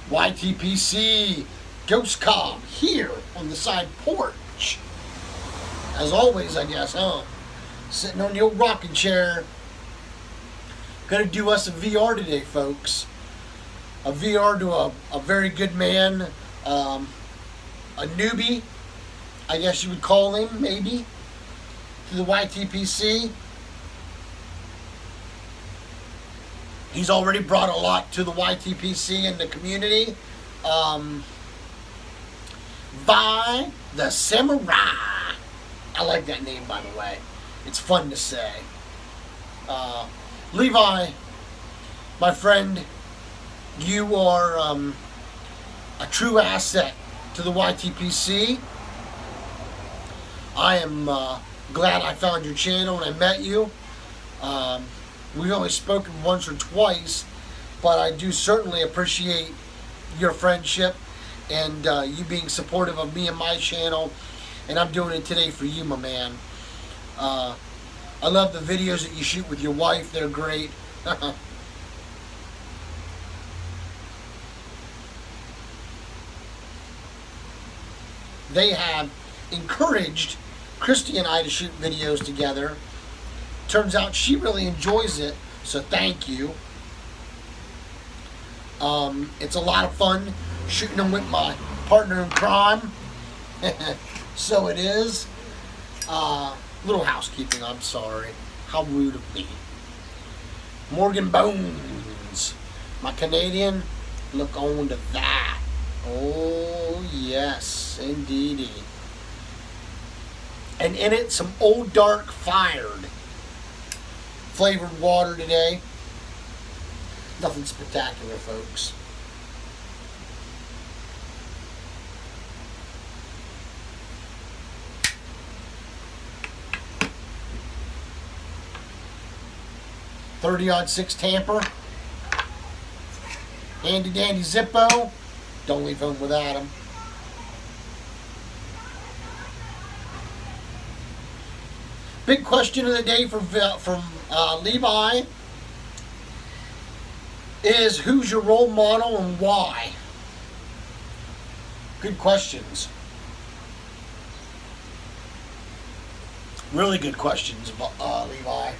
YTPC Ghost Cobb here on the side porch. As always, I guess, huh? Sitting on the old rocking chair. Gonna do us a VR today, folks. A VR to a very good man. A newbie, I guess you would call him, maybe, to the YTPC. He's already brought a lot to the YTPC and the community. ViTheSamuari. I like that name, by the way. It's fun to say. Levi, my friend, you are a true asset to the YTPC. I am glad I found your channel and I met you. We've only spoken once or twice, but I do certainly appreciate your friendship and you being supportive of me and my channel, and I'm doing it today for you, my man. I love the videos that you shoot with your wife. They're great. They have encouraged Christy and I to shoot videos together. Turns out she really enjoys it, so thank you. It's a lot of fun shooting them with my partner in crime. So it is. Little housekeeping, I'm sorry. How rude of me. Morgan Bones, my Canadian, look on to that. Oh, yes, indeedy. And in it, some Old Dark Fired flavored water today. Nothing spectacular, folks. .30-06 tamper. Handy dandy Zippo. Don't leave home without him. Big question of the day from Levi is, who's your role model and why? Good questions. Really good questions, Levi.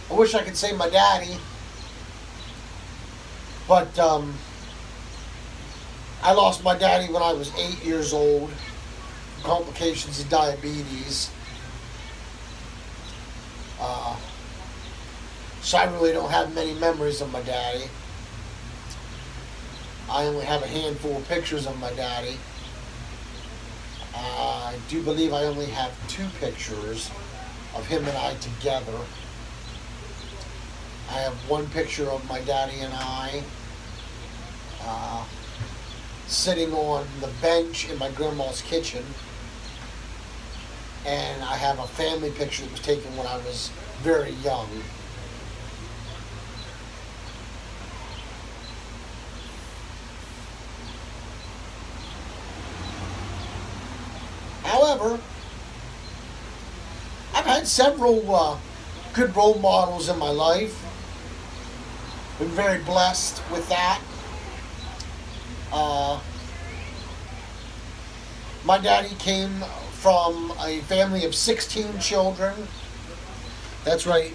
I wish I could say my daddy, but I lost my daddy when I was 8 years old. Complications of diabetes. So I really don't have many memories of my daddy. I only have a handful of pictures of my daddy. I do believe I only have 2 pictures of him and I together. I have one picture of my daddy and I sitting on the bench in my grandma's kitchen. And I have a family picture that was taken when I was very young. However, I've had several good role models in my life. Been very blessed with that. My daddy came from a family of 16 children. That's right,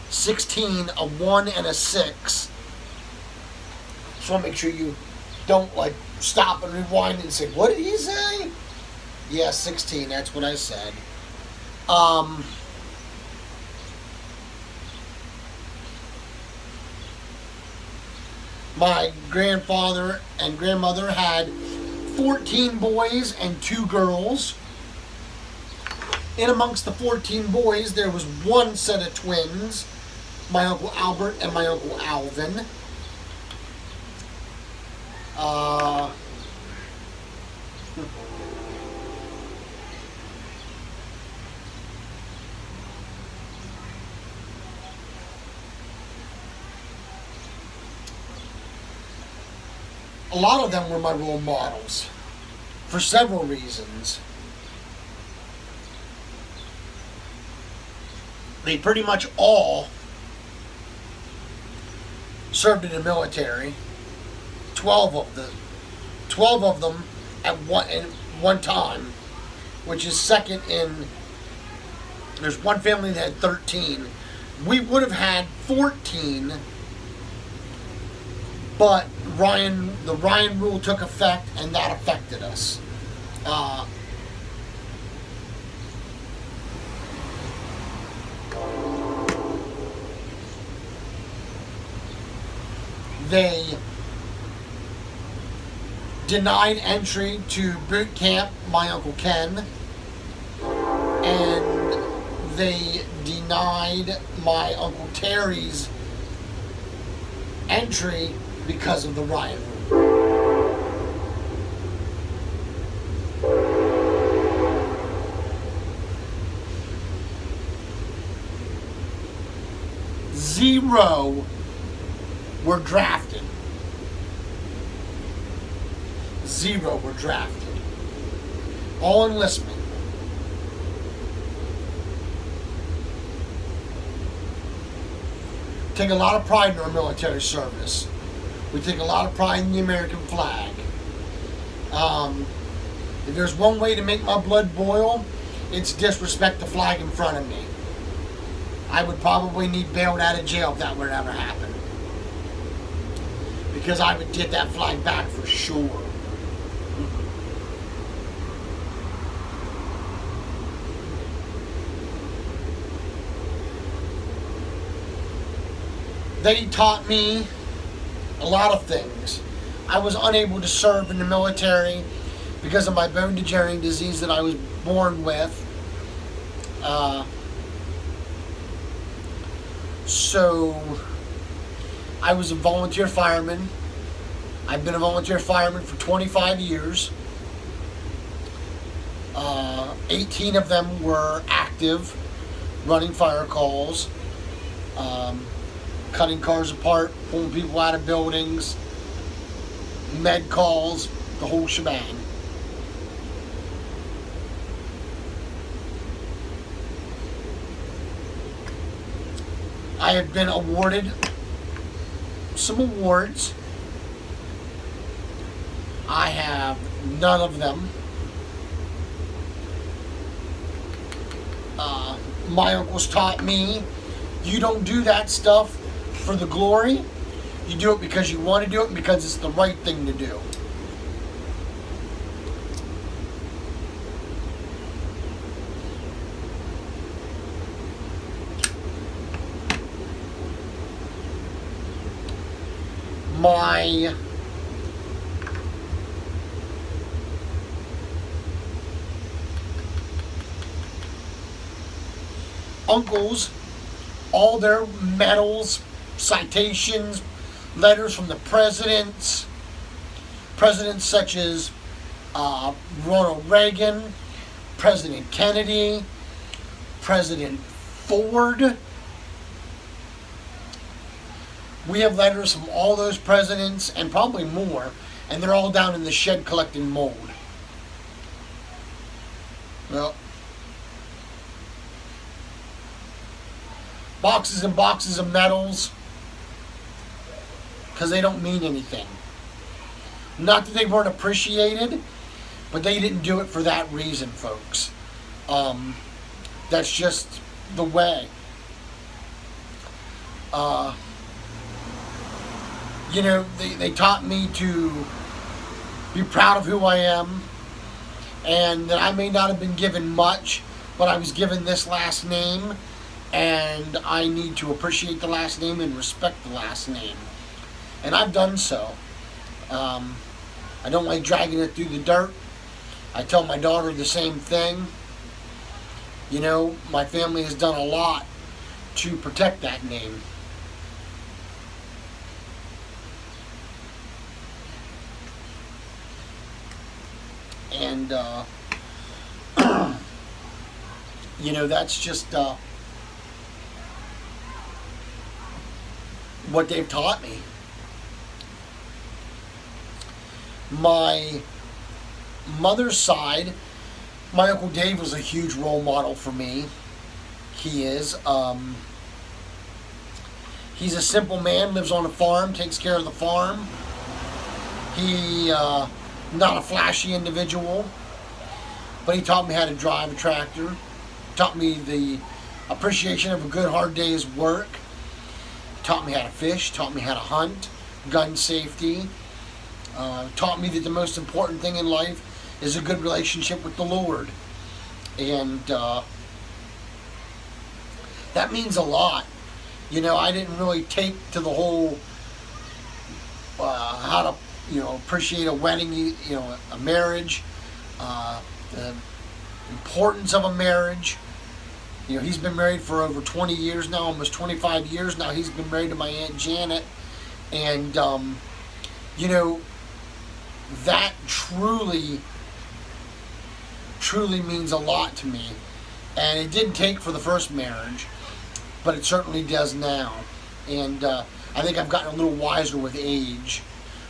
16, a 1 and a 6. Just want to make sure you don't stop and rewind and say, what did he say? Yeah, 16, that's what I said. My grandfather and grandmother had 14 boys and 2 girls. In amongst the 14 boys, there was one set of twins, my Uncle Albert and my Uncle Alvin. A lot of them were my role models for several reasons. they pretty much all served in the military. 12 of them at one time, which is second in. There's one family that had 13. We would have had 14, but the Ryan rule took effect, and that affected us. They denied entry to boot camp, my Uncle Ken, and they denied my Uncle Terry's entry because of the Ryan rule. Zero were drafted. Zero were drafted. All enlistment. Take a lot of pride in our military service. We take a lot of pride in the American flag. If there's one way to make my blood boil, it's disrespect the flag in front of me. I would probably need bailed out of jail if that were to ever happen. Because I would get that flag back for sure. They taught me a lot of things. I was unable to serve in the military because of my bone degenerating disease that I was born with. So I was a volunteer fireman. I've been a volunteer fireman for 25 years. 18 of them were active, running fire calls, cutting cars apart, pulling people out of buildings, med calls, the whole shebang. I have been awarded some awards. I have none of them. My uncles taught me, you don't do that stuff for the glory. You do it because you want to do it and because it's the right thing to do. My uncles, all their medals, citations, letters from the presidents such as Ronald Reagan, President Kennedy, President Ford. We have letters from all those presidents and probably more, and they're all down in the shed collecting mold. Well, boxes and boxes of medals because they don't mean anything. Not that they weren't appreciated, but they didn't do it for that reason, folks. That's just the way. You know, they taught me to be proud of who I am, and that I may not have been given much, but I was given this last name, and I need to appreciate the last name and respect the last name. And I've done so. I don't like dragging it through the dirt. I tell my daughter the same thing. You know, my family has done a lot to protect that name. And, you know, that's just what they've taught me. My mother's side, my Uncle Dave was a huge role model for me. He is. He's a simple man, lives on a farm, takes care of the farm. He, not a flashy individual, but he taught me how to drive a tractor, taught me the appreciation of a good hard day's work, taught me how to fish, taught me how to hunt, gun safety, taught me that the most important thing in life is a good relationship with the Lord. And that means a lot. You know, I didn't really take to the whole how to, you know, appreciate a wedding, you know, a marriage, the importance of a marriage. You know, he's been married for over 20 years now, almost 25 years now. He's been married to my Aunt Janet. And, you know, that truly means a lot to me. And it didn't take for the first marriage, but it certainly does now. And I think I've gotten a little wiser with age,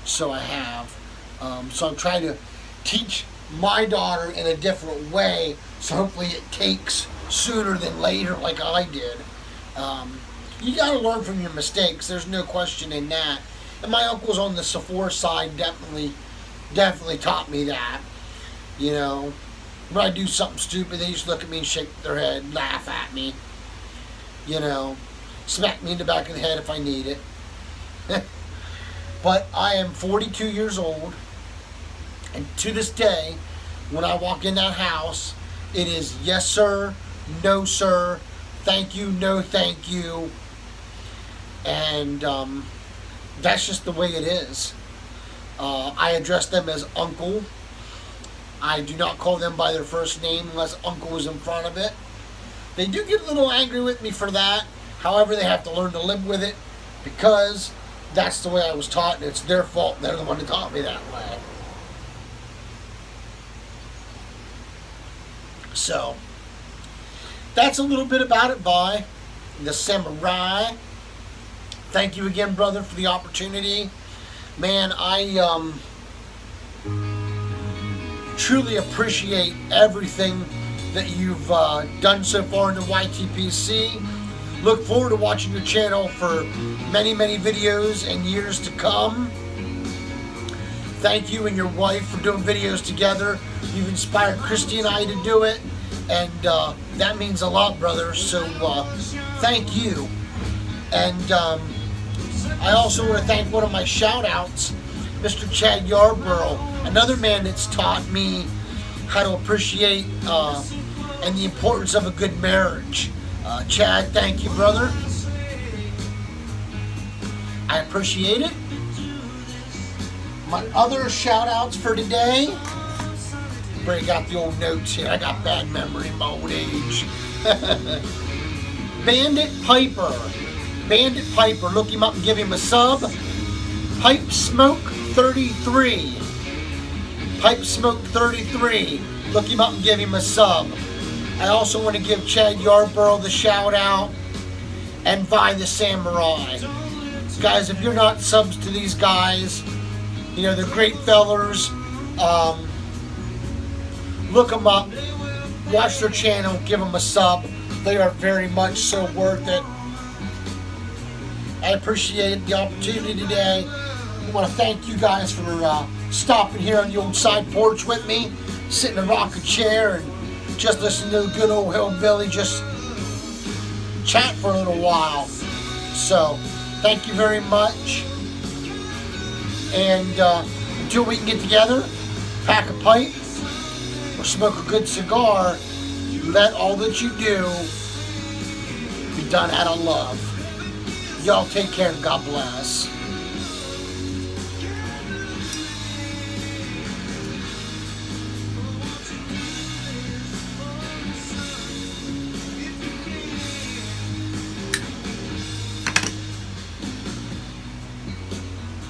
so I have. So I'm trying to teach my daughter in a different way, so hopefully it takes sooner than later like I did. You got to learn from your mistakes, there's no question in that. And my uncles on the Sephora side definitely taught me that. You know, when I do something stupid, they just look at me and shake their head, laugh at me. You know, smack me in the back of the head if I need it. But I am 42 years old, and to this day, when I walk in that house, it is yes sir, no sir, thank you, no thank you. And that's just the way it is. I address them as uncle. I do not call them by their first name unless uncle is in front of it. They do get a little angry with me for that. However, they have to learn to live with it, because that's the way I was taught, and it's their fault. They're the one that taught me that way. So, that's a little bit about it by the Samurai. Thank you again, brother, for the opportunity. Man, I truly appreciate everything that you've done so far in the YTPC. Look forward to watching your channel for many, many videos and years to come. Thank you and your wife for doing videos together. You've inspired Christy and I to do it, and that means a lot, brother. So thank you. And I also want to thank one of my shout-outs, Mr. Chad Yarborough, another man that's taught me how to appreciate and the importance of a good marriage. Chad, thank you, brother. I appreciate it. My other shout-outs for today, break out the old notes here. I got bad memory in my old age. Bandit Piper. Bandit Piper, look him up and give him a sub. Pipe Smoke 33. Pipe Smoke 33. Look him up and give him a sub. I also want to give Chad Yarborough the shout out, and ViTheSamuari. Guys, if you're not subs to these guys, you know, they're great fellers. Look them up, watch their channel, give them a sub. They are very much so worth it. I appreciate the opportunity today. I want to thank you guys for stopping here on the old side porch with me, sitting in a rocking chair and just listen to the good old hillbilly just chat for a little while. So, thank you very much. And until we can get together, pack a pipe or smoke a good cigar, let all that you do be done out of love. Y'all take care and God bless.